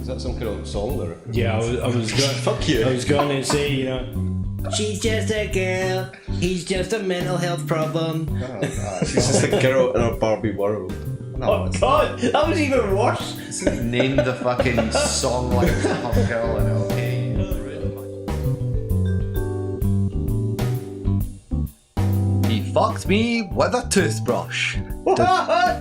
Is that some kind of song lyric? Yeah, I was going. Fuck you. I was going to say, you know, she's just a girl. He's just a mental health problem. She's just a girl in a Barbie world. No, oh God, that was even worse. Name the fucking song like Pop Girl and okay. He fucked me with a toothbrush.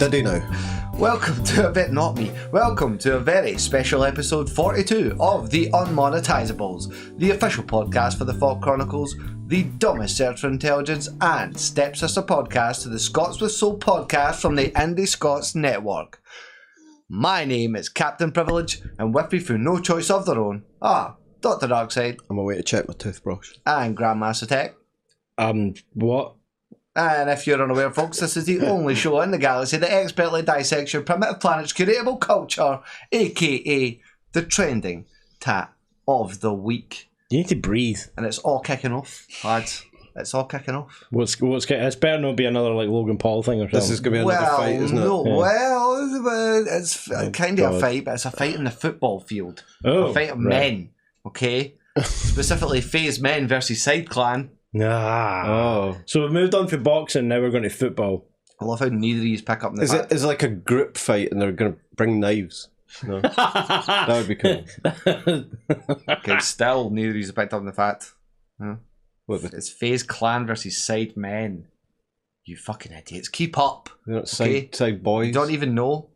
Did he now? Welcome to Welcome to a very special episode 42 of the Unmonetisables, the official podcast for the FAWK Chronicles, the dumbest search for intelligence and stepsister podcast to the Scots with Soul podcast from the Indi Scots network. My name is Cpt Privilege, and with me through no choice of their own are Dr. Darkside. I'm away to check my toothbrush. And Grandmaster Tech. What? And if you're unaware, folks, this is the only show in the galaxy that expertly dissects your primitive planet's curatable culture, aka the trending tat of the week. You need to breathe. And it's all kicking off, lads. It's all kicking off. It's better not be another like Logan Paul thing or something. This is going to be another fight, isn't it? No, Yeah. well, it's kind of a fight, but it's a fight in the football field. Oh, a fight of right. men, okay? Specifically, Faze-men versus Side Clan. Oh. So we've moved on from boxing, now we're going to football. I love how neither of these pick up in the Is it like a group fight and they're going to bring knives? No. That would be cool. Okay, still, neither of these picked up in the fact. Huh? What, It's Faze Clan versus Sidemen. You fucking idiots. Keep up. they're not Okay. side boys? You don't even know.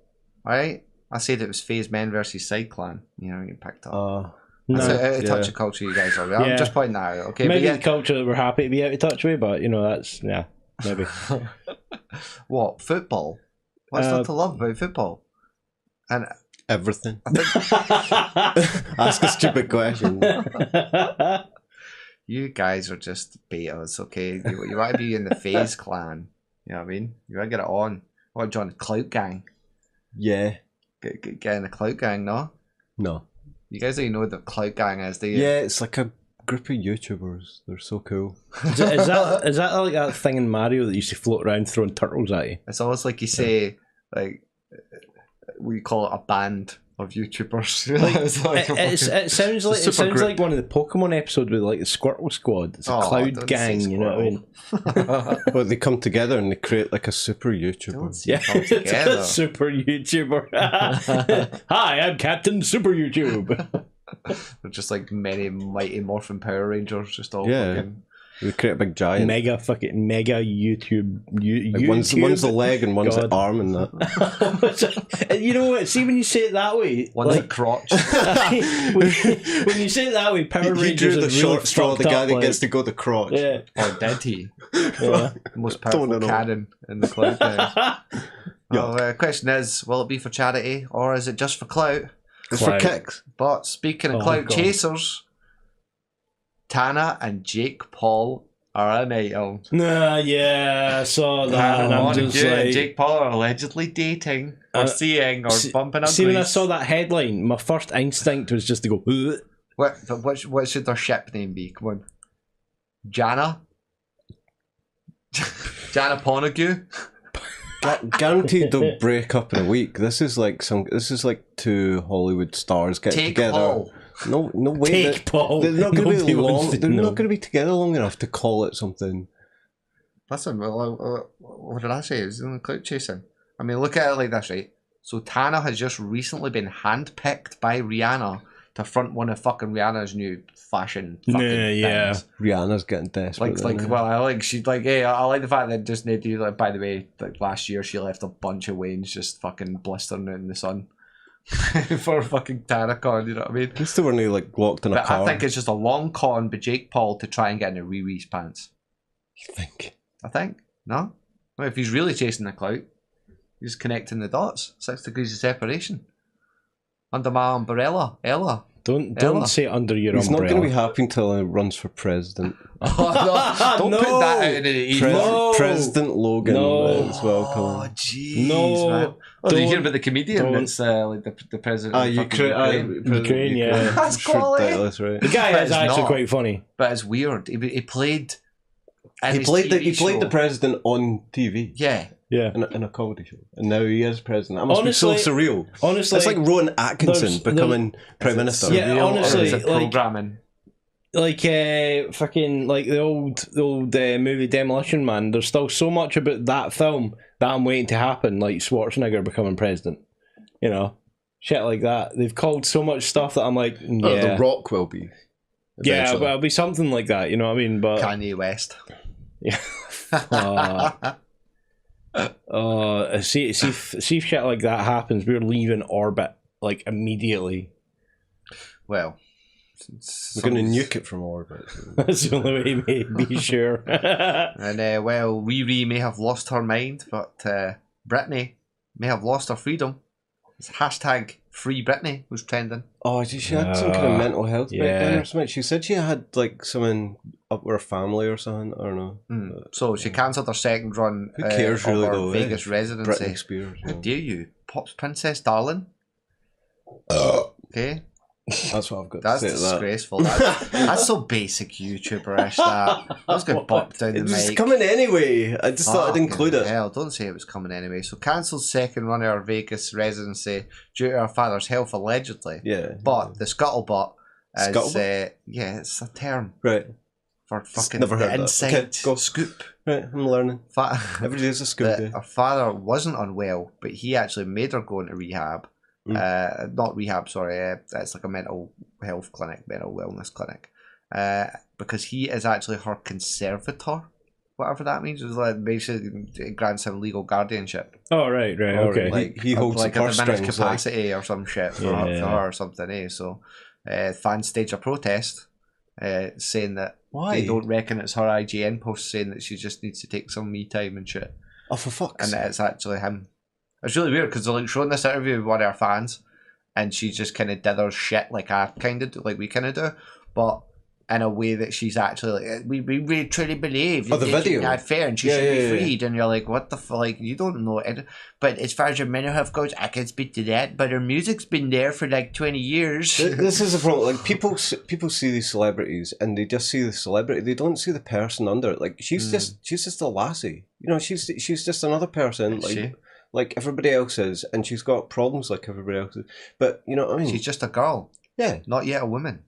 Alright? I said it was Faze-men versus Side Clan. You know, you picked up. That's No. out of touch of culture you guys are. I'm Yeah. just pointing that out, okay? Maybe But the culture that we're happy to be out of touch with, but you know, that's, yeah, maybe. what? Football? What's not to love about football? And Everything. I think Ask a stupid question. you guys are just betas, okay? You want to be in the Faze Clan. You know what I mean? You want to get it on. You want to join the Clout Gang. Yeah. Get in the Clout Gang, no? No. You guys don't even know what the Clout Gang is, do you? Yeah, it's like a group of YouTubers. They're so cool. is that like that thing in Mario that used to float around throwing turtles at you? It's almost like you say, like, we call it a band of YouTubers. It's like It sounds like one of the Pokemon episodes with like the Squirtle Squad. It's a cloud don't gang, say you know what I mean? Well, they come together and they create like a super YouTuber. Don't say Yeah, come it's a together. super YouTuber. Hi, I'm Captain Super YouTube. They're just like many Mighty Morphin Power Rangers, just all Yeah. fucking... They create a big giant. mega YouTube. Like one's the leg and one's the God. arm and that. You know what? See, when you say it that way, One's a like, crotch. when you say it that way, Power He Rangers drew is the really short straw, the fucked guy up, that like- gets to go the crotch. Yeah. Or did he? Yeah. The most powerful Don't know. cannon in the Cloud Gang. Well, the question is, will it be for charity or is it just for clout? It's for Clout. kicks. But speaking of Oh, clout God. chasers, Tana and Jake Paul are an item. Yeah, I saw that, and I'm just Mongeau and like, Jake Paul are allegedly dating or seeing or bumping uglies. see, when I saw that headline, my first instinct was just to go, "Ugh." What should their ship name be? Come on. Jana? Jana Mongeau? Guaranteed they'll break up in a week. This is like two Hollywood stars getting Take together. Paul. No way. Take Paul. They're not going to Nobody be long. wants to They're know. not going to be together long enough to call it something. Listen, what did I say? It was in the clout chasing. I mean, look at it like this, right? So Tana has just recently been handpicked by Rihanna to front one of fucking Rihanna's new fashion fucking Yeah. things. Rihanna's getting desperate. Hey, I like the fact that just nobody, like, by the way, like last year she left a bunch of Waynes just fucking blistering out in the sun for a fucking TanaCon, you know what I mean? They still weren't like locked in a But car. I think it's just a long con by Jake Paul to try and get into Riri's pants. You think? I think. No? Well, if he's really chasing the clout, he's connecting the dots. 6 degrees of separation. Under my umbrella. Ella. Don't Ella. say under your He's not umbrella. going to be happy until he runs for president. Oh, no. Don't put No. that out into the evening. No. President Logan No. is welcome. Oh, jeez, No, man. Oh, did you hear don't- about the comedian don't. that's like the president of fucking Ukraine, yeah. That's quality. Ridiculous, right? The guy But is it's actually not. quite funny. But it's weird. He played... in He his played TV the show. president on TV. Yeah. Yeah. in a comedy show, and now he is president. That must be so Honestly- surreal. Honestly, It's like Rowan Atkinson there's- becoming prime minister. Yeah, Real, or honestly, is it like- programming? like fucking like the old movie Demolition Man. There's still so much about that film that I'm waiting to happen, like Schwarzenegger becoming president. You know, shit like that. They've called so much stuff that I'm like, yeah, Oh, The Rock will be. yeah, eventually. but it'll be something like that. You know what I mean? But Kanye West. yeah. See if shit like that happens, we're leaving orbit like immediately. Well, We're going to nuke it from orbit. That's the only way, mate. Be sure. and well, Riri may have lost her mind, but Britney may have lost her freedom. It's hashtag Free Britney was trending. Oh, she had some kind of mental health breakdown yeah. or something. She said she had like something up with her family or something. I don't know. So she cancelled her second run Who cares of really her though? Vegas residency. Britney Spears. How dare you? Pop's princess, darling. Okay. That's what I've got That's to say to that. disgraceful. That's so basic YouTuber-ish, that. I was going to bop down the It was mic. coming anyway. I just thought I'd include it. Hell, don't say it was coming anyway. So cancelled second run of her Vegas residency due to her father's health, allegedly. Yeah. But the scuttlebutt is... Scuttlebutt? yeah, it's a term Right. for fucking never heard the that. inside Okay, go. scoop. Right, I'm learning. Every day is a scoop That day. her father wasn't unwell, but he actually made her go into rehab. Not rehab, sorry. It's like a mental health clinic, mental wellness clinic. Because he is actually her conservator, whatever that means. It's like basically grants him legal guardianship. Oh, right, okay. Like he holds like the a purse diminished strings. capacity or some shit for her or something, eh? So fans stage a protest saying that Why? they don't reckon it's her IGN post saying that she just needs to take some me time and shit. Oh, for fuck's And sake. it's actually him. It's really weird because they're like showing this interview with one of our fans, and she just kind of dithers shit like I kind of do, like we kind of do, but in a way that she's actually like, we really truly believe Oh, the that video. she's not fair and she Yeah, should yeah, be yeah. freed, and you're like, what the fuck? Like, you don't know it. But as far as her mental health goes, I can speak to that. But her music's been there for like 20 years. This is the problem. Like people see these celebrities and they just see the celebrity. They don't see the person under it. Like she's just a lassie. You know, she's just another person. Is Like she? like everybody else is, and she's got problems like everybody else is. But you know what I mean? She's just a girl, Yeah. not yet a woman.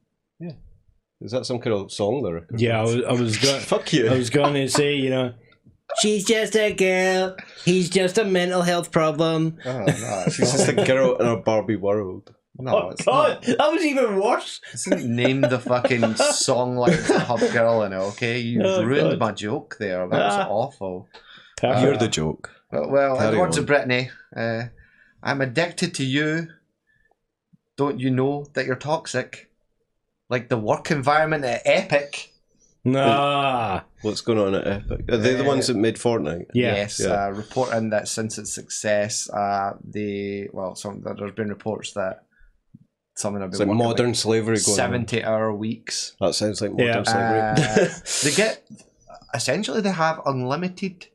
Is that some kind of song lyric? Yeah, I was going. Fuck you. I was going to say, you know, She's just a girl. He's just a mental health problem. Oh, no, She's just a girl in a Barbie world. no, oh it's god, not. that was even worse. Listen, name the fucking song like Hub Girl in it, okay? You Oh, ruined God. my joke there. That was awful. You're the joke. Well, in Carry words on. of Britney, I'm addicted to you. Don't you know that you're toxic? Like the work environment at Epic. Nah. What's going on at Epic? Are they the ones that made Fortnite? Yeah. Yes, yeah. reporting that since its success, there's been reports that some of them have It's been like working modern slavery going on. 70-hour weeks. That sounds like modern Yeah. slavery. They get essentially they have unlimited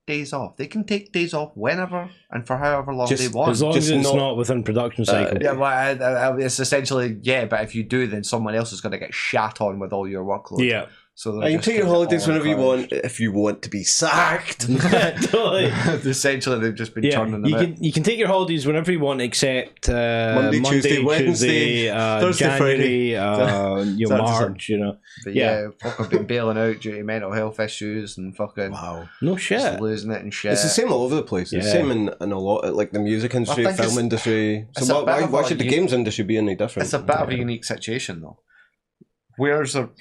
days off. They can take days off whenever and for however long Just- they want. As long Just as it's not- not within production cycle. Yeah, well, it's essentially but if you do, then someone else is going to get shat on with all your workload. Yeah. So And you can take your holidays whenever you want, if you want to be sacked. Totally. Essentially, they've just been Yeah, turning them out. you can take your holidays whenever you want, except Monday, Tuesday, Wednesday, Thursday, January, Saturday, March, you know. But yeah. fucking been bailing out due to mental health issues and fucking Wow. No just shit. losing it and shit. It's the same all over the place. It's the Yeah. same in a lot, like the music industry, I think film it's- industry. it's So a bit of why a should the games industry be any different? It's a bit of a unique situation, though. Where's a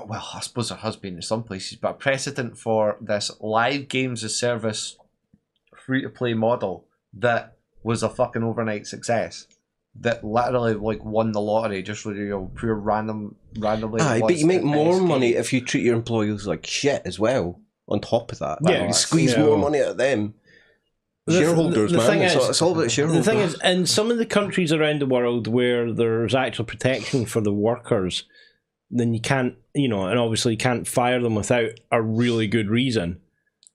well, I suppose there has been in some places, but a precedent for this live games as service free to play model that was a fucking overnight success. That literally like won the lottery just with pure randomly. Aye, but what's you make the more best money game. if you treat your employees like shit as well. On top of that, Yeah, you squeeze yeah. more money out of them. Shareholders, the man. thing It's all about The shareholders. thing is, in some of the countries around the world where there's actual protection for the workers, then you can't, and obviously you can't fire them without a really good reason.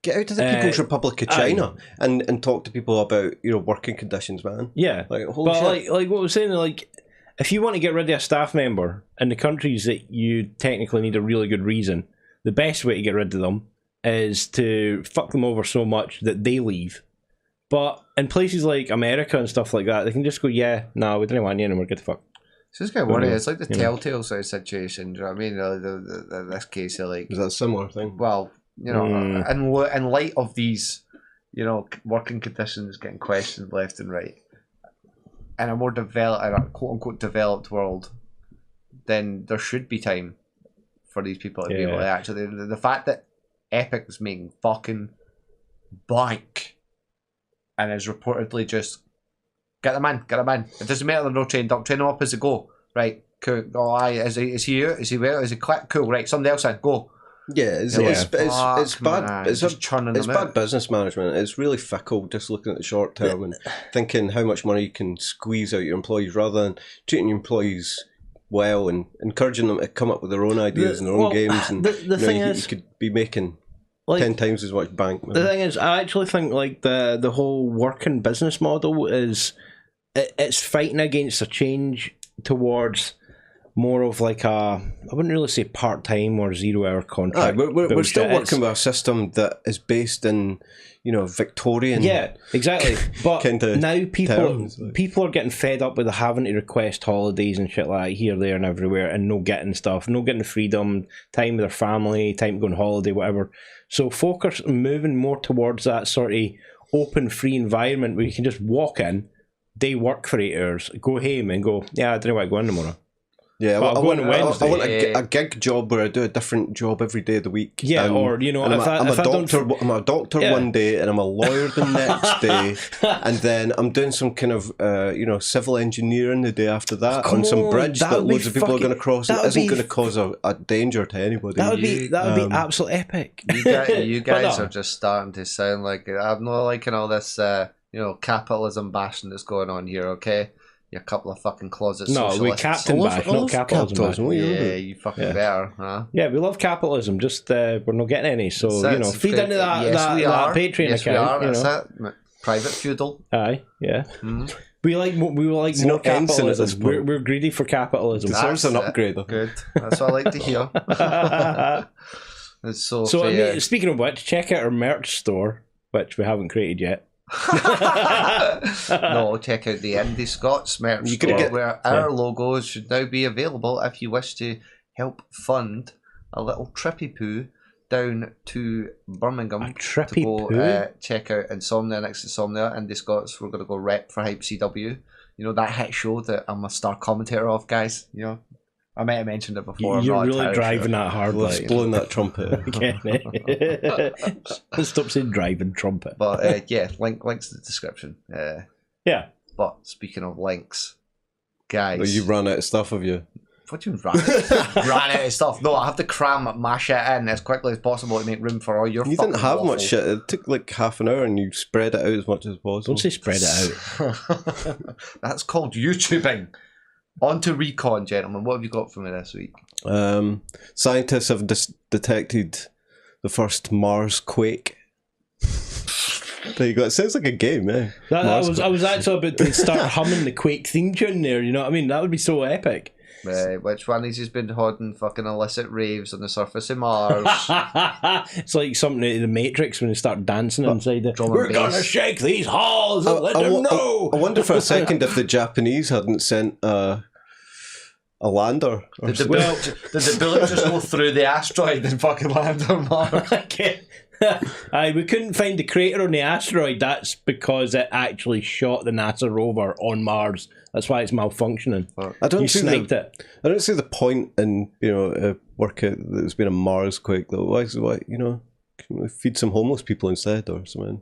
Get out to the People's Republic of China and talk to people about working conditions, man. Yeah, Like holy but shit. like what I was saying, like if you want to get rid of a staff member in the countries that you technically need a really good reason, the best way to get rid of them is to fuck them over so much that they leave. But in places like America and stuff like that, they can just go, yeah, no, we don't want you anymore, get the fuck. So it's kind of worrying. It's like the Telltale sort of situation. Do you know what I mean? In this case, like, is that a similar thing? Well, you know, in light of these, you know, working conditions getting questioned left and right, in a more developed, quote unquote developed world, then there should be time for these people to be able to actually. The fact that Epic is making fucking blank and is reportedly just get them in. It doesn't matter they're no trained up. Train them up as they go. Right, cool. Oh, aye. Is he here? Is he where? Is he click? Cool. Right, somebody else in. Go. Yeah, it's bad. Man. It's churning bad business management. It's really fickle, just looking at the short term and thinking how much money you can squeeze out your employees, rather than treating your employees well and encouraging them to come up with their own ideas and their own games. And the thing is, you could be making like, 10 times as much bank. The thing is, I actually think like the whole working business model is it's fighting against a change towards more of like I wouldn't really say part-time or 0-hour contract. We're still working with a system that is based in, you know, Victorian. Yeah, exactly. But now people are getting fed up with having to request holidays and shit like that here, there, and everywhere, and no getting stuff, no getting the freedom, time with their family, time to go on holiday, whatever. So folk are moving more towards that sort of open, free environment where you can just walk in, day work for 8 hours, go home, and go, yeah, I don't know why I go in tomorrow. Yeah, I want a gig job where I do a different job every day of the week. Yeah, or you know, I'm a doctor one day, and I'm a lawyer the next day, and then I'm doing some kind of civil engineering the day after that on some bridge that loads of people are going to cross. It isn't going to cause a danger to anybody. That would be absolute epic. You guys are just starting to sound like I'm not liking all this capitalism bashing that's going on here. Okay. You couple of fucking closet socialists. No, we captain bash, not capitalism. Yeah, you fucking better, huh? Yeah, we love capitalism, just we're not getting any. So, feed into that Patreon account. That's it. Private feudal. Aye, yeah. Mm. We like more capitalism. We're greedy for capitalism. Deserves an upgrade. Good. That's what I like to hear. So I mean, speaking of which, check out our merch store, which we haven't created yet. No, check out the Indi Scots merch store where our logos should now be available if you wish to help fund a little trippy poo down to Birmingham to go check out Insomnia. Next to Insomnia, Indi Scots, we're going to go rep for Hype CW. You know, that hit show that I'm a star commentator of, guys. You know, I might have mentioned it before. You're really driving that hard, like blowing that trumpet. Stop saying driving trumpet. But links in the description. Yeah. But speaking of links, guys, well, you ran out of stuff, have you? What do you mean ran out of stuff? No, I have to cram my shit in as quickly as possible to make room for all your. You didn't have much shit. It took like half an hour, and you spread it out as much as possible. Don't say spread it out. That's called YouTubing. On to Recon, gentlemen. What have you got for me this week? Scientists have detected the first Mars quake. There you go. It sounds like a game, eh? I was actually about to start humming the Quake theme tune there. You know what I mean? That would be so epic. Which one has been holding fucking illicit raves on the surface of Mars? It's like something in the Matrix when they start dancing inside it. We're gonna shake these halls and let them know. I wonder for a second if the Japanese hadn't sent a lander. Did the bullet just go through the asteroid and fucking land on Mars? Aye, we couldn't find the crater on the asteroid. That's because it actually shot the NASA rover on Mars. That's why it's malfunctioning. I don't see the point in work out that there's been a Mars quake though. Why can we feed some homeless people instead or something?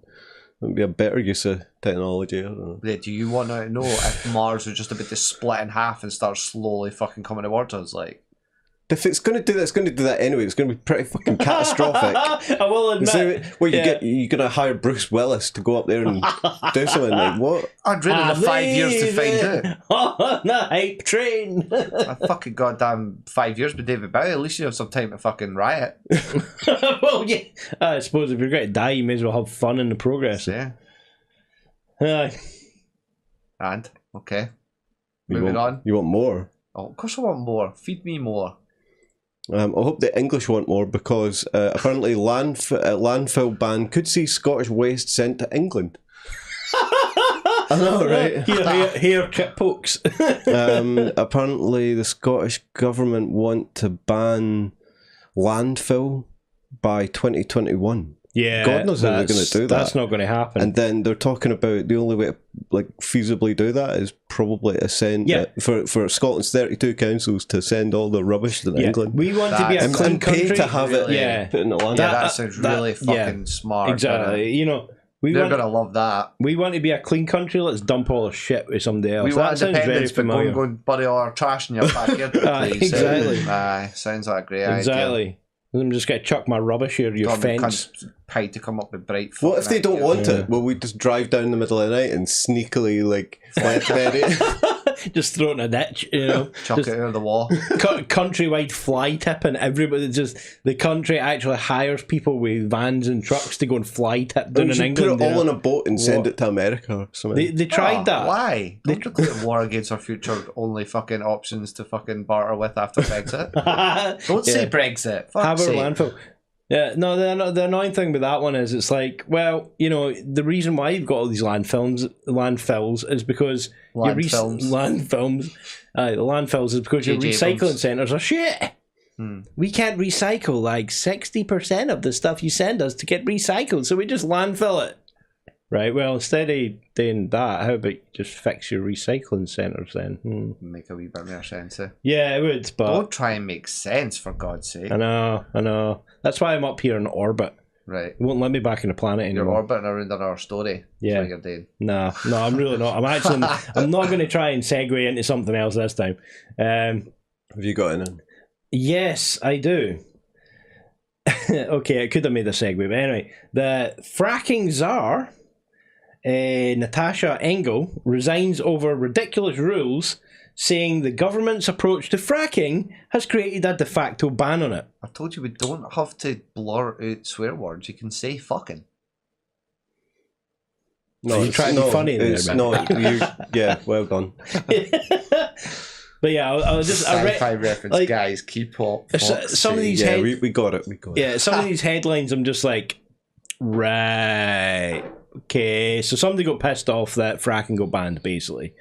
It would be a better use of technology. I don't know. Yeah, do you want to know if Mars was just about to split in half and start slowly fucking coming towards us? Like, if it's going to do that, it's going to do that anyway. It's going to be pretty fucking catastrophic. I will admit. You're going to hire Bruce Willis to go up there and do something like what? I'd really the 5 years to find out. On the hype train. A fucking goddamn 5 years with David Bowie. At least you have some time to fucking riot. Well, yeah. I suppose if you're going to die, you may as well have fun in the progress. Yeah. And okay, moving on. You want more? Oh, of course I want more. Feed me more. I hope the English want more because apparently landfill ban could see Scottish waste sent to England. I know, right? Here, kit pokes. Apparently, the Scottish government want to ban landfill by 2021. Yeah, God knows how they're going to do that. That's not going to happen. And then they're talking about the only way to feasibly do that is probably to send for Scotland's 32 councils to send all the rubbish to England. We want to be a clean country to have it. Put in the land. That sounds really fucking smart. Exactly. They're gonna love that. We want to be a clean country. Let's dump all the shit with somebody else. We want independence, but familiar. go and bury all our trash in your backyard. Exactly. Sounds like a great idea. Exactly. I'm just going to chuck my rubbish here, your fence. Paid to come up with bright. What if they don't want it? Well, we just drive down the middle of the night and sneakily flatbed it. Just throw it in a ditch, Chuck it over the wall. Countrywide fly tipping. Everybody the country actually hires people with vans and trucks to go and fly tip down in England. Put it all on a boat and send it to America or something. They tried that. Why? Don't declare war against our future only fucking options to fucking barter with after Brexit. Don't say Brexit. Have our landfill. Yeah, no, the annoying thing with that one is it's like, well, the reason why you've got all these landfills is because the landfills is because your recycling centres are shit. We can't recycle 60% of the stuff you send us to get recycled, so we just landfill it. Right, well, instead of doing that, how about you just fix your recycling centres then? Make a wee bit more sense. Yeah, it would, but... Don't try and make sense, for God's sake. I know. That's why I'm up here in orbit. Right. It won't let me back in the planet anymore. You're orbiting around our story. Yeah. That's what you're doing. No, I'm really not. I'm not going to try and segue into something else this time. Have you got in? Yes, I do. Okay, I could have made a segue, but anyway. The fracking czar... Natasha Engel resigns over ridiculous rules, saying the government's approach to fracking has created a de facto ban on it. I told you we don't have to blur out swear words. You can say fucking. No, you're trying to be funny there, man. Yeah, well done. But yeah, I'll just... Sci-fi reference, guys, keep up. Some of these... Yeah, we got it. Yeah, some of these headlines I'm just like, right... Okay, so somebody got pissed off that fracking got banned, basically.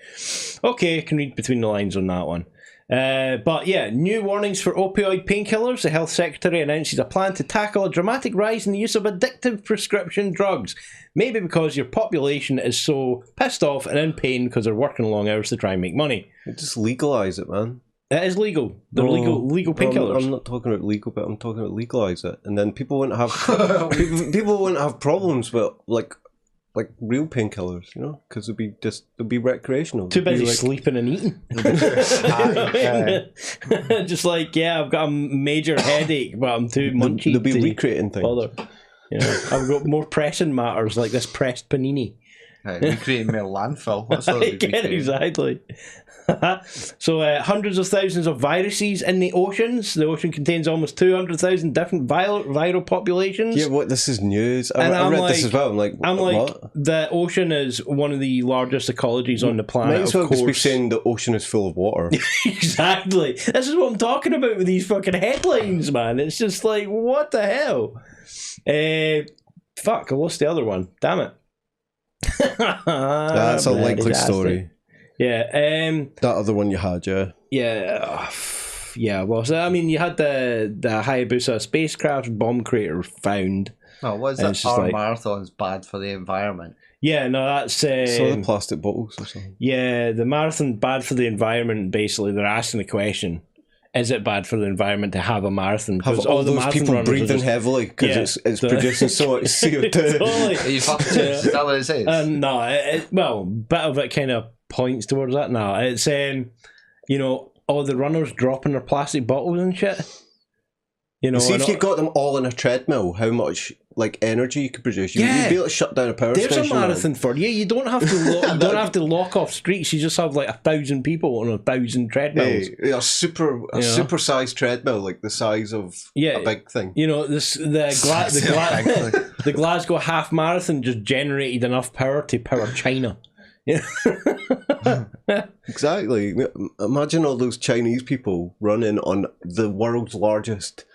Okay, I can read between the lines on that one. But yeah, new warnings for opioid painkillers. The Health Secretary announces a plan to tackle a dramatic rise in the use of addictive prescription drugs. Maybe because your population is so pissed off and in pain because they're working long hours to try and make money. Just legalise it, man. It is legal. They're legal painkillers. I'm not talking about legal, but I'm talking about legalise it, and then people wouldn't have people wouldn't have problems with like real painkillers, because they'd be recreational. Too busy sleeping and eating. Just I've got a major headache, but I'm too munchy. They'll be recreating things. Bother. I've got more pressing matters like this pressed panini. Recreating my landfill. That's what exactly. So hundreds of thousands of viruses in the oceans. The ocean contains almost 200,000 different viral populations. Yeah, what? This is news. I read this as well. I'm like, what? The ocean is one of the largest ecologies on the planet. Might as well just be saying the ocean is full of water. Exactly. This is what I'm talking about with these fucking headlines, man. It's just like, what the hell? Fuck, I lost the other one. Damn it. That's a likely story. Yeah. That other one you had, yeah. Yeah. Yeah, well, so, I mean, you had the Hayabusa spacecraft bomb crater found. Oh, what is that? Our marathon's bad for the environment. Yeah, no, that's... Some of the plastic bottles or something. Yeah, the marathon bad for the environment, basically. They're asking the question, is it bad for the environment to have a marathon? Have all those people breathing heavily because it's producing so much CO2. Totally. Are you fucking is that what it says? No, well, bit of it kind of points towards that. No, it's saying, all the runners dropping their plastic bottles and shit. See, if you got them all in a treadmill, how much energy you could produce? You'd be able to shut down a power station. There's a marathon for you. You don't have to lock off streets. You just have 1,000 people on 1,000 treadmills. A super-sized treadmill, like the size of a big thing. The Glasgow half marathon just generated enough power to power China. Exactly. Imagine all those Chinese people running on the world's largest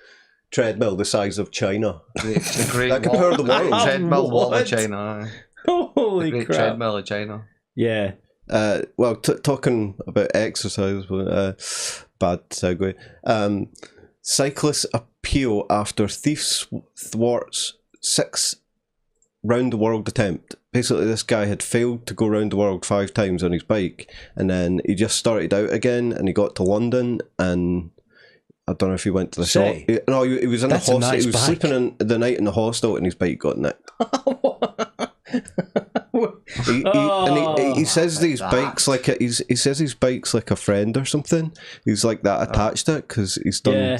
treadmill the size of China. The great That could power the world. treadmill wall of What? China. Holy The great crap. treadmill of China. Yeah. Well, talking about exercise, bad segue. Cyclists appeal after thief thwarts 6 round the world attempt. Basically, this guy had failed to go round the world 5 times on his bike, and then he just started out again, and he got to London, and I don't know if he went to the shop. No, he was in the hostel. nice He was bike. sleeping in the night in the hostel, and his bike got nicked. He says these bikes like he says his bike's like a friend or something. He's like that attached to it because he's done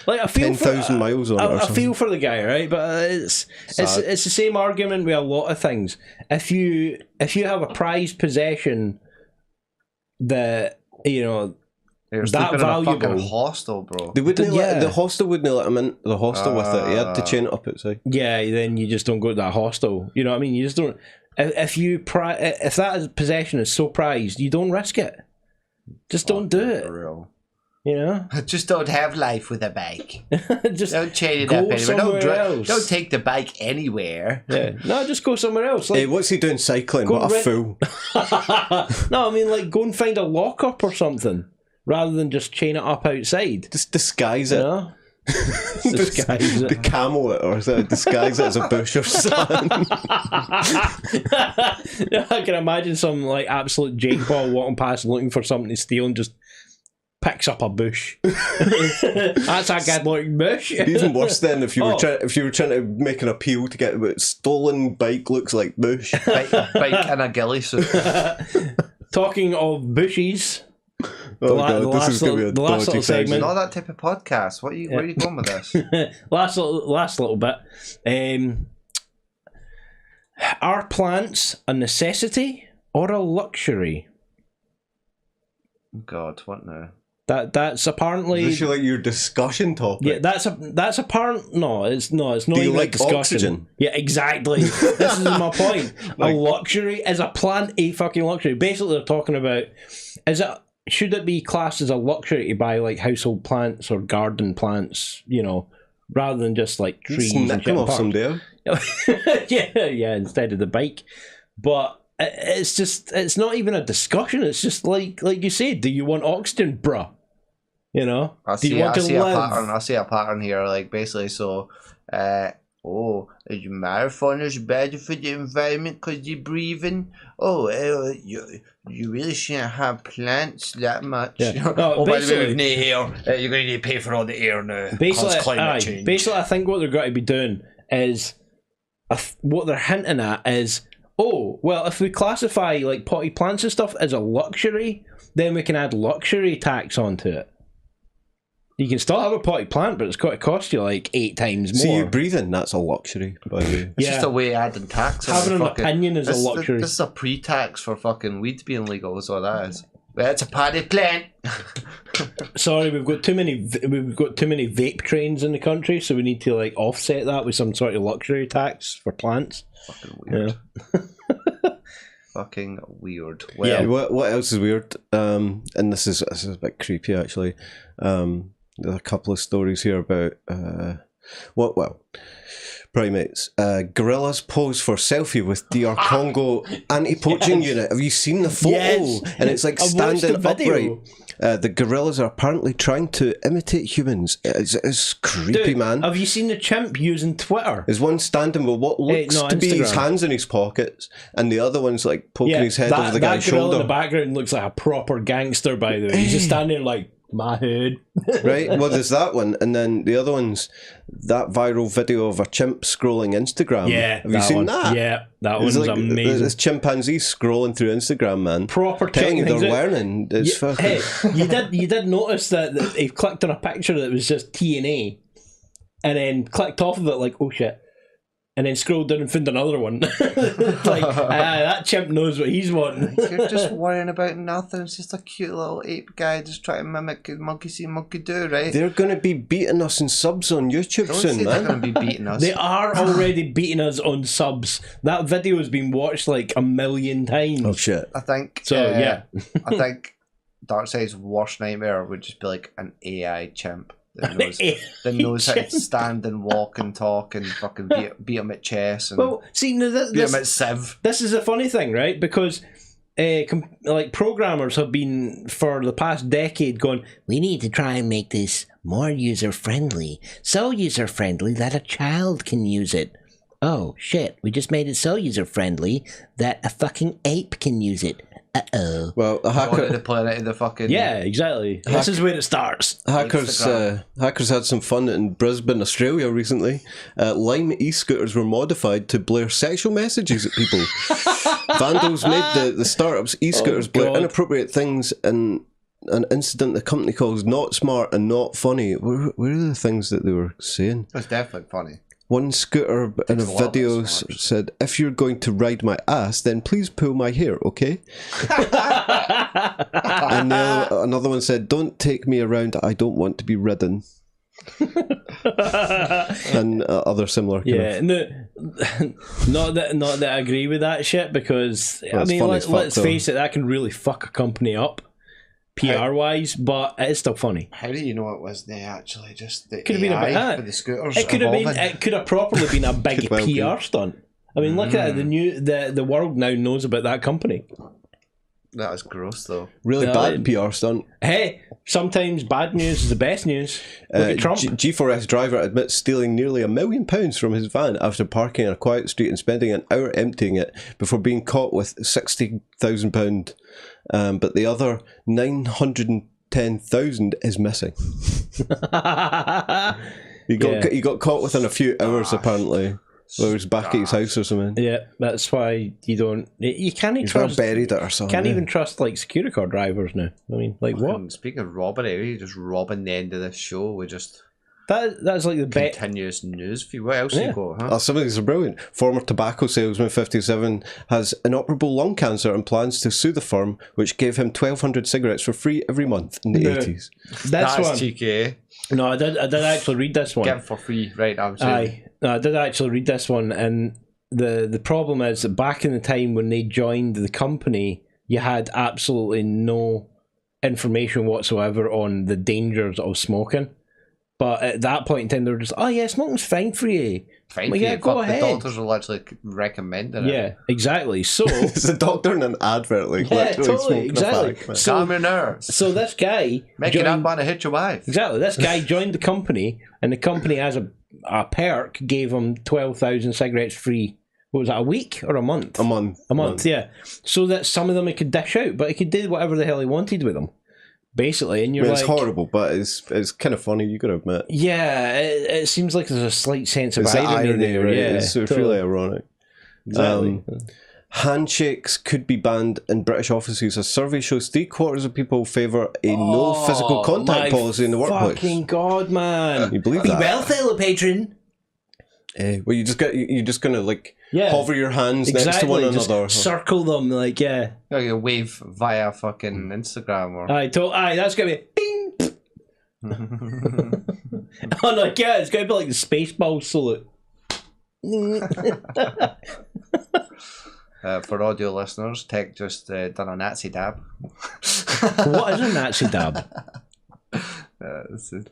Like I feel 10,000 miles on it. Or I something. feel for the guy, right? But it's the same argument with a lot of things. If you have a prized possession that You're that sleeping in a fucking valuable. hostel, bro. They wouldn't Yeah. the hostel wouldn't let him in the hostel with it. He had to chain it up outside. Yeah, then you just don't go to that hostel. You know what I mean? You just don't. If that possession is so prized, you don't risk it. Just don't do it. For real. You know, Just don't have life with a bike. just Don't chain it go up anywhere. somewhere else. Don't take the bike anywhere. yeah. No, just go somewhere else. Hey, Like, what's he doing cycling? Go What a rent- fool. no, I mean like go and find a lockup or something rather than just chain it up outside. Just disguise You it. know, disguise The it. camel it, or disguise it as a bush or something. I can imagine some like absolute Jake Ball walking past looking for something to steal and just picks up a bush. That's a good looking bush. Even worse than if you were Oh. if you were trying to make an appeal to get what stolen bike looks like bush. Bike and a ghillie suit. Talking of bushes, Oh la- god, the this last is going to be a little- the last dodgy little segment. Not that type of podcast. Where are you going with this? last little bit. Are plants a necessity or a luxury? God, what now? That's apparently. Is this like your discussion topic? Yeah, that's apparent. No, it's not Do you even like a discussion. oxygen? Yeah, exactly. This is my point. A luxury is a plant a fucking luxury. Basically, they're talking about should it be classed as a luxury to buy like household plants or garden plants, rather than just like trees and Nick shit him in off parks? someday. yeah, instead of the bike. But it's not even a discussion. It's just like you said, do you want oxygen, bruh? I Do you want to see a live? pattern. I see a pattern here, like basically. So, is your marathon is bad for the environment because you're breathing? You really shouldn't have plants that much. Yeah. No, by the way, basically- with no air, you're going to need to pay for all the air now. Basically, because climate change. basically, I think what they're going to be doing is what they're hinting at is, well, if we classify like potty plants and stuff as a luxury, then we can add luxury tax onto it. You can still have a potty plant, but it's got to cost you like 8 times more. See you breathing, that's a luxury, by the way. It's just a way of adding tax. on Having the an fucking- opinion is a this- luxury. This is a pre-tax for fucking weed being legal. Is what that is. It's a potty plant. Sorry, we've got too many vape trains in the country, so we need to like offset that with some sort of luxury tax for plants. Fucking weird. Fucking weird. Well, Yeah. What else is weird? And this is a bit creepy actually. There's a couple of stories here about primates. Gorillas pose for selfie with DR Congo anti-poaching unit. Have you seen the photo? Yes. And it's like I've watched standing the video. upright. The gorillas are apparently trying to imitate humans. It's creepy, Dude, man. have you seen the chimp using Twitter? There's one standing with what looks no, to be his Instagram. hands in his pockets, and the other one's like poking his head over the guy's that gorilla in shoulder. the background looks like a proper gangster, by the way. He's just standing there like, my hood. Right? Well, there's that one, and then the other one's that viral video of a chimp scrolling Instagram. Yeah, have you seen one. that? Yeah, that It's one's like amazing. this chimpanzee scrolling through Instagram, man. Proper Telling you technique. they're learning. It's fucking. Hey, you did notice that he clicked on a picture that was just TNA, and then clicked off of it like, oh shit, and then scrolled down and found another one. Like, that chimp knows what he's wanting. You're just worrying about nothing. It's just a cute little ape guy just trying to mimic monkey see, monkey do, right? They're going to be beating us in subs on YouTube Don't soon, say they're man. going to be beating us. They are already beating us on subs. That video has been watched like 1 million times. Oh shit! I think. So, yeah. I think Darkside's worst nightmare would just be like an AI chimp that knows how to stand and walk and talk and fucking beat him at chess and Well, see, no, beat him at Civ. this is a funny thing, right? Because like programmers have been for the past decade going, we need to try and make this more user-friendly. So user-friendly that a child can use it. Oh, shit, we just made it so user-friendly that a fucking ape can use it. Uh-oh. Well, a hacker. The planet of the fucking Yeah, exactly. This is where it starts. Hackers had some fun in Brisbane, Australia recently. Lime e-scooters were modified to blare sexual messages at people. Vandals made the startup's e-scooters blare inappropriate things in an incident the company calls not smart and not funny. Where are the things that they were saying? It's definitely funny. One scooter in a video said, "If you're going to ride my ass, then please pull my hair, okay?" And another one said, "Don't take me around, I don't want to be ridden." And other similar kind of... not that I agree with that shit, because Well, I mean, let's though. face it, that can really fuck a company up PR wise, but it's still funny. How do you know it was they actually just the Could have been AI about that. with the scooters? It could have been. evolving? It could have properly been a big Could well PR be. stunt. I mean, look at it. The world now knows about that company. That was gross though. Really Yeah, bad PR stunt. Hey, sometimes bad news is the best news. Look at Trump. G4S driver admits stealing nearly £1 million from his van after parking on a quiet street and spending an hour emptying it before being caught with £60,000. But the other 910,000 is missing. He got caught within a few hours apparently. Well, he was back at his house or something. Yeah, that's why you can't He's trust. buried it or something. Can't even trust like security car drivers now. I mean, like what? And speaking of robbery, are you just robbing the end of this show with just That's like the best. continuous news feed? What else you got, huh? Oh, some of these are brilliant. Former tobacco salesman 57 has inoperable lung cancer and plans to sue the firm, which gave him 1,200 cigarettes for free every month in the 80s. That's one. cheeky, eh? No, I did actually read this one. Get them for free, right? I'm saying. Aye. No, I did actually read this one, and the problem is that back in the time when they joined the company, you had absolutely no information whatsoever on the dangers of smoking. But at that point in time, they were just, oh yeah, smoking's fine for you. Fine, Well, yeah, for you. go Fuck, ahead. The doctors will actually recommend it. Yeah, exactly. So It's a doctor in an advert, like yeah, literally totally, smoking exactly. a fag, man. Calm So, your nerves. so this guy Make it up joined- and hit your wife. Exactly. This guy joined the company, and the company, as a perk, gave him 12,000 cigarettes free. What was that, a week or a month? A month. A month, yeah. So that some of them he could dish out, but he could do whatever the hell he wanted with them, basically. And I you're mean, like, it's horrible, but it's kind of funny, you gotta admit. yeah, it seems like there's a slight sense of It's the irony, irony, there. right? Yeah, It's totally. really ironic. Exactly. Handshakes could be banned in British offices. A survey shows 3/4 of people favour a no physical contact My policy in the workplace. Fucking God, man. You believe Be that? well, fellow patron. Well, you're just gonna like Yeah. hover your hands next to one just another. circle them, like, yeah. Like a wave via fucking Instagram or. Aye, that's gonna be bing. Oh no, yeah, it's gonna be like the Spaceballs salute. For audio listeners, Tech just done a Nazi dab. What is a Nazi dab?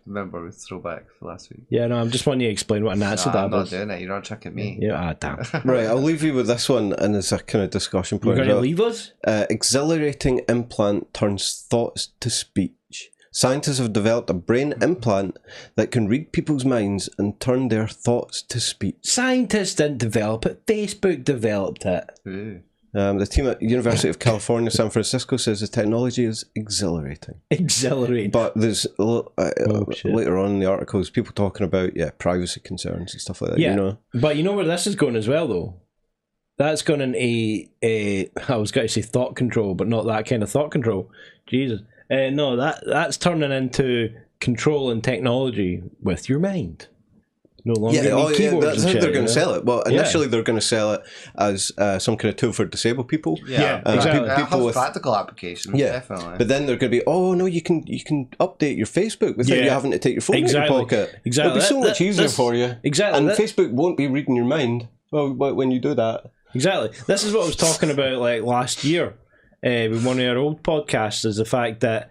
Remember with throwback for last week. Yeah, no, I'm just wanting you to explain what a Nazi Nah, dab I'm not is. doing it. You're not checking me. Yeah, damn. Right, I'll leave you with this one, and it's a kind of discussion You're point. going as to well. leave us? Exhilarating implant turns thoughts to speech. Scientists have developed a brain implant that can read people's minds and turn their thoughts to speech. Scientists didn't develop it. Facebook developed it. Ooh. The team at University of California, San Francisco says the technology is exhilarating. Exhilarating. But there's shit. later on in the articles people talking about privacy concerns and stuff like that. Yeah, You know, but you know where this is going as well, though? That's going in I was going to say thought control, but not that kind of thought control. Jesus. No, that's turning into control and technology with your mind. no longer need keyboards. That's how they're going to sell it. Well, initially they're going to sell it as some kind of tool for disabled people. Exactly. People with practical applications, definitely. But then they're going to be, oh no, you can update your Facebook without you having to take your phone out of your pocket. Exactly. It'll be so much easier for you. Exactly. And Facebook won't be reading your mind when you do that. Exactly. This is what I was talking about like last year with one of our old podcasts, is the fact that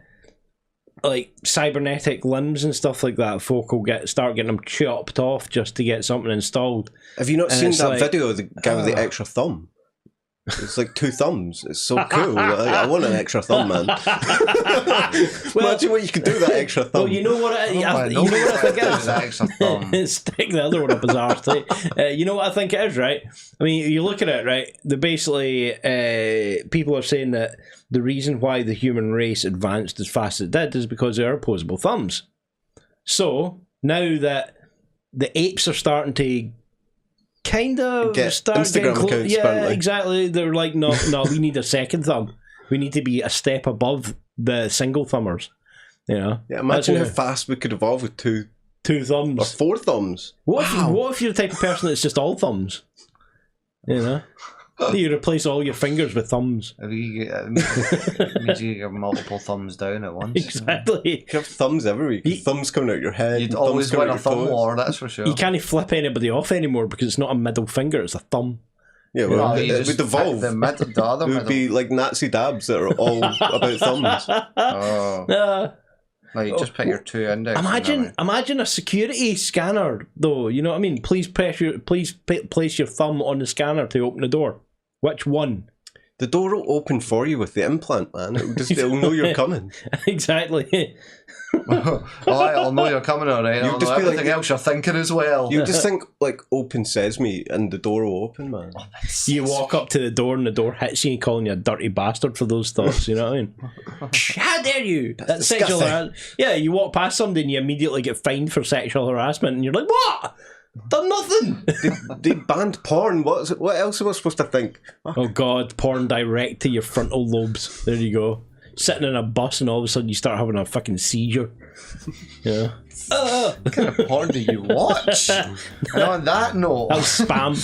like cybernetic limbs and stuff like that, folk will start getting them chopped off just to get something installed. Have you not seen that video of the guy with the extra thumb? It's like 2 thumbs. It's so cool. Like, I want an extra thumb, man. Imagine what you could do with that extra thumb. Well, you know what I think it is? That extra thumb. Stick the other one up his arse. You know what I think it is, right? I mean, you look at it, right? People are saying that the reason why the human race advanced as fast as it did is because of our opposable thumbs. So now that the apes are starting to kind of start Instagram getting accounts, yeah, exactly. They're like, no, we need a second thumb. We need to be a step above the single thumbers. You know? Yeah, imagine how fast we could evolve with two thumbs or 4 thumbs. What if you're the type of person that's just all thumbs? You know? You replace all your fingers with thumbs. It means you get multiple thumbs down at once. Exactly. You have thumbs everywhere. Thumbs coming out your head. You'd always win a thumb war, that's for sure. You can't flip anybody off anymore because it's not a middle finger, it's a thumb. Yeah, well, it would evolve. It would be like Nazi dabs that are all about thumbs. No, you just pick your 2 index. Imagine a security scanner, though. You know what I mean? Please place your thumb on the scanner to open the door. Which one? The door will open for you with the implant, man. It'll know you're coming. Exactly. I'll know you're coming, alright. I'll know everything like, else you're thinking as well. You just think like open sesame and the door will open, man. You walk up to the door and the door hits you and calling you a dirty bastard for those thoughts, you know what I mean? How dare you? That's sexual harassment. Yeah, you walk past somebody and you immediately get fined for sexual harassment and you're like, what? Done nothing. They banned porn. What else am I supposed to think? Oh god, porn direct to your frontal lobes. There you go. Sitting in a bus and all of a sudden you start having a fucking seizure. Yeah. What kind of porn do you watch? And on that note, that was spam.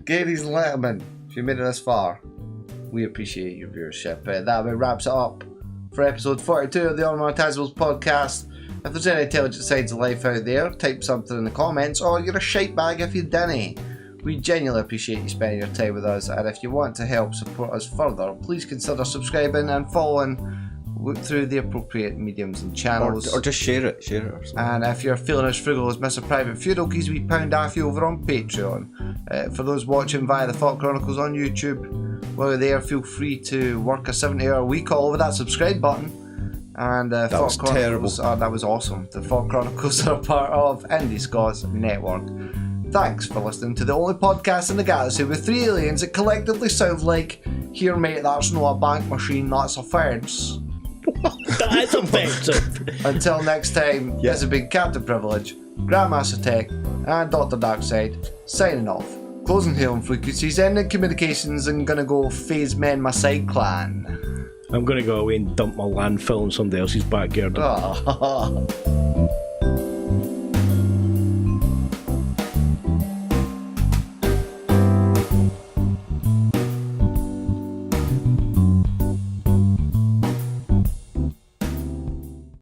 Ladies and gentlemen, if you made it this far, we appreciate your viewership. That wraps it up for episode 42 of the Unmonetisables podcast. If there's any intelligent sides of life out there, type something in the comments, or you're a shite bag if you didn't. We genuinely appreciate you spending your time with us, and if you want to help support us further, please consider subscribing and following through the appropriate mediums and channels. Or just share it or something. And if you're feeling as frugal as Mr. Private Feudal, keys we pound off you over on Patreon. For those watching via the FAWK Chronicles on YouTube, while you're there, feel free to work a 70-hour week all over that subscribe button. And that was terrible. That was awesome. The FAWK Chronicles are part of Indi Scots network. Thanks for listening to the only podcast in the galaxy with 3 aliens that collectively sound like, here mate, that's not a bank machine, that's a fence. That's offensive. Until next time, this has been Cpt Privilege, Grandmaster Tech, and Dr. Darkside, signing off. Closing hailing frequencies, ending communications, and gonna go Faze-men my side clan. I'm gonna go away and dump my landfill in somebody else's backyard.